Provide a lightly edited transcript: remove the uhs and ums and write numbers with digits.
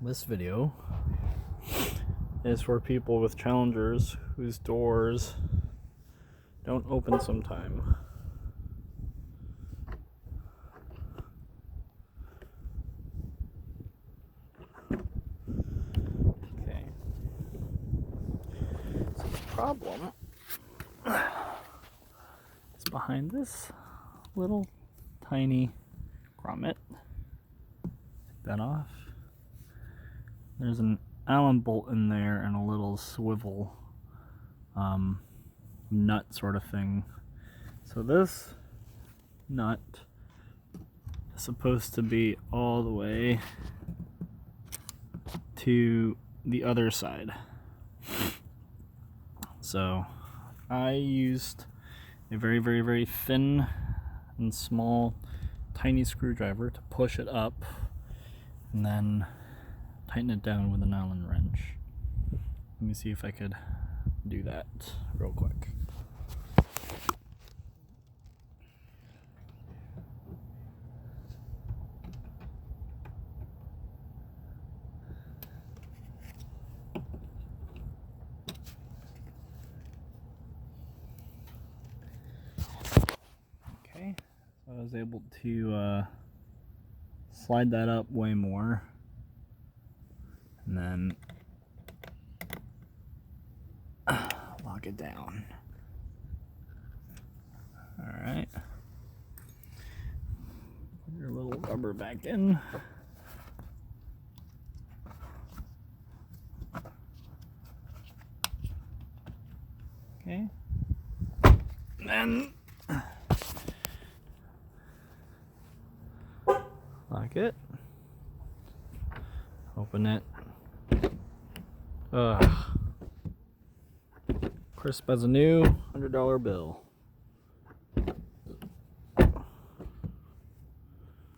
This video is for people with Challengers whose doors don't open sometime. Okay. So the problem is behind this little tiny grommet. Take that off. There's an Allen bolt in there and a little swivel nut sort of thing. So this nut is supposed to be all the way to the other side. So I used a very thin and small tiny screwdriver to push it up and then tighten it down with an Allen wrench. Let me see if I could do that real quick. Okay, so I was able to slide that up way more. And then lock it down. Alright. Put your little rubber back in. Okay. And then lock it. Open it. Crisp as a new $100 bill.